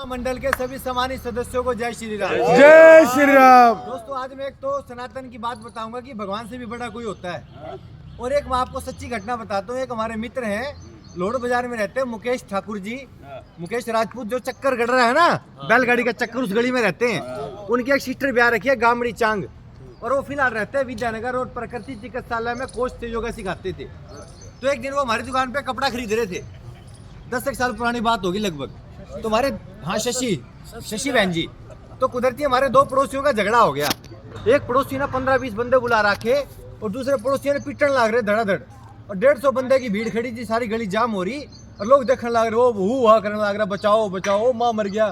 महामंडल के सभी सम्मानित सदस्यों को जय श्री राम। जय श्री राम। दोस्तों, आज मैं एक तो सनातन की बात बताऊंगा कि भगवान से भी बड़ा कोई होता है, और एक मैं आपको सच्ची घटना बताता हूँ। एक हमारे मित्र हैं, लोड बाजार में रहते हैं, मुकेश ठाकुर जी, मुकेश राजपूत, जो चक्कर गढ़ रहा है ना, बैलगाड़ी का चक्कर, उस गली में रहते हैं। उनकी एक सिस्टर ब्याह रखी है गामड़ी चांग, और वो फिलहाल रहते हैं विद्यानगर और प्रकृति चिकित्सालय में कोच से योगा सिखाते थे। तो एक दिन वो हमारी दुकान पे कपड़ा खरीद रहे थे, 10 साल पुरानी बात होगी लगभग। तो हमारे शशि बहन जी, तो कुदरती हमारे दो पड़ोसियों का झगड़ा हो गया। एक पड़ोसी ने 15-20 बंदे बुला रखे और दूसरे पड़ोसी ने पिटन लग रहे धड़ाधड़, और 150 बंदे की भीड़ खड़ी थी, सारी गली जाम हो रही और लोग देखने लग रहे, वो हुआ करने लग रहा, बचाओ बचाओ, माँ मर गया।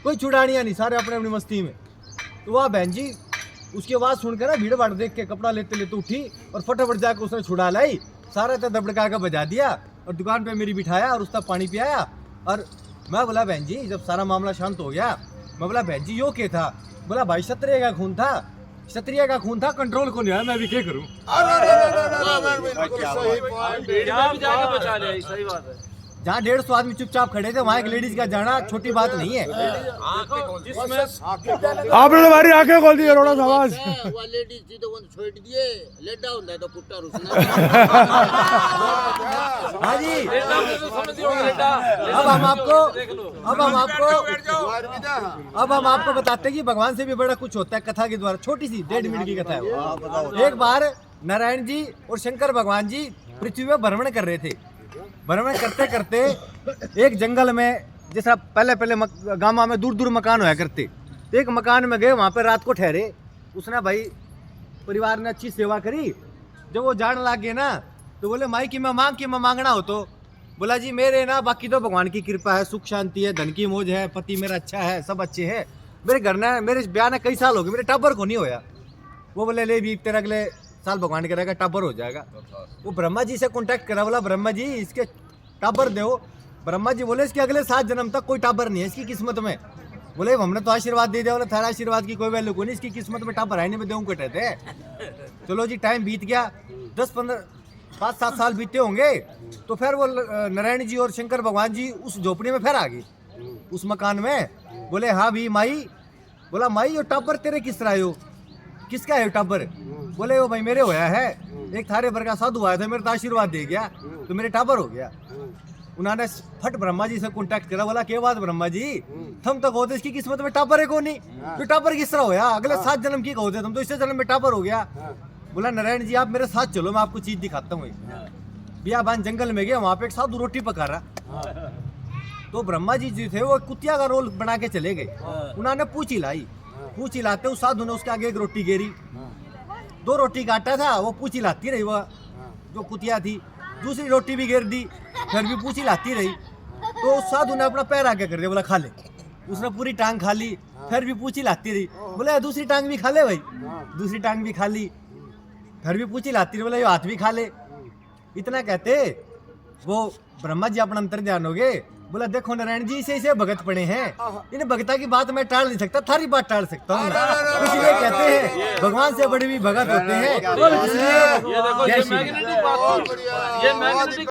कोई छुड़ानिया नहीं, सारे अपने अपनी मस्ती में। तो वह बहन जी उसकी आवाज़ सुनकर ना, भीड़ भाड़ देख के कपड़ा लेते लेते उठी और फटाफट जाकर उसने छुड़ा लाई, सारा तो दबड़का का बजा दिया और दुकान पे मेरी बिठाया और उसका पानी पियाया। और मैं बोला बहन जी, जब सारा मामला शांत हो गया, मैं बोला बहन जी यो क्या था? बोला भाई क्षत्रिय का खून था, क्षत्रिय का खून था, कंट्रोल को नहीं आया, मैं भी क्या करूं। सही बात है। जहाँ 150 आदमी चुपचाप खड़े थे, वहाँ एक लेडीज का जाना छोटी बात नहीं है। आपने हमारी आंखें खोल दी, रोड़ा आवाज। वो लेडीज थी तो वो छोड़ दिए, लेटा होता है तो कुत्ता रुसना। हाँ जी, अब हम आपको बताते हैं कि भगवान से भी बड़ा कुछ होता है कथा के द्वारा। छोटी सी 1.5 मिनट की कथा है वो। एक बार नारायण जी और शंकर भगवान जी पृथ्वी में भ्रमण कर रहे थे। भ्रमण करते करते एक जंगल में, जैसा पहले गांव में दूर दूर मकान होया करते, तो एक मकान में गए, वहाँ पे रात को ठहरे। उसने भाई परिवार ने अच्छी सेवा करी। जब वो जाने लग गए ना, तो बोले माई की मैं मांगना हो तो? बोला जी मेरे ना, बाकी तो भगवान की कृपा है, सुख शांति है, धन की मौज है, पति मेरा अच्छा है, सब अच्छे हैं। मेरे घर ने, मेरे ब्याह ने कई साल हो गए, मेरे टाबर को नहीं होया। वो बोले ले भी तेरा अगले साल भगवान करेगा टाबर हो जाएगा। वो ब्रह्मा जी से कांटेक्ट करा, बोला ब्रह्मा जी इसके टाबर दो। ब्रह्मा जी बोले इसके अगले 7 जन्म तक कोई टाबर नहीं है इसकी किस्मत में। बोले हमने तो आशीर्वाद दे दिया। बोले थारा आशीर्वाद की कोई वैल्यू को नहीं, इसकी किस्मत में टाबर है नहीं, मैं देऊँ कटे थे। चलो जी, टाइम बीत गया, 5-7 साल बीते होंगे। तो फिर वो नारायण जी और शंकर भगवान जी उस झोपड़ी में फिर आ गए, उस मकान में। बोले हाँ भी माई। बोला माई ये टाबर तेरे किस तरह हो? किसका है टाबर? बोले वो भाई मेरे होया है, एक थारे भर का साधु आया था, मेरे तो आशीर्वाद दे गया, तो मेरे टाबर हो गया। उन्होंने फट ब्रह्मा जी से कांटेक्ट करा। बोला क्या बात ब्रह्मा जी, तुम तो कहते इसकी किस्मत में टाबर है को नहीं, तो टाबर किस तरह होया? अगले 7 जन्म की कहते, तुम तो इससे जन्म में टाबर हो गया। बोला नारायण जी आप मेरे साथ चलो, मैं आपको चीज दिखाता हूँ। बियाबान जंगल में गया, वहाँ पे एक साधु रोटी पका रहा। तो ब्रह्मा जी जो थे वो कुतिया का रोल बना के चले गए। उन्होंने पूछी लाई, पूछी लाते उस साधु ने उसके आगे एक रोटी गेरी, 2 रोटी काटा था, वो पूछी लाती रही, वो जो कुतिया थी। दूसरी रोटी भी घेर दी, फिर भी पूछी लाती रही। तो उस साधु ने अपना पैर आगे कर दिया, बोला खा ले। उसने पूरी टांग खा ली, फिर भी पूछी लाती रही। बोला दूसरी टांग भी खा ले भाई, दूसरी टांग भी खा ली, फिर भी पूछी लाती रही। बोला ये हाथ भी खा ले। इतना कहते वो ब्रह्मा जी अपना अंतर ध्यान हो गए। बोला देखो नारायण जी इसे भगत पड़े हैं, इन भगता की बात मैं टाल नहीं सकता, थारी बात टाल सकता हूँ। इसलिए कहते हैं भगवान से बड़े भी भगत होते हैं। इसलिए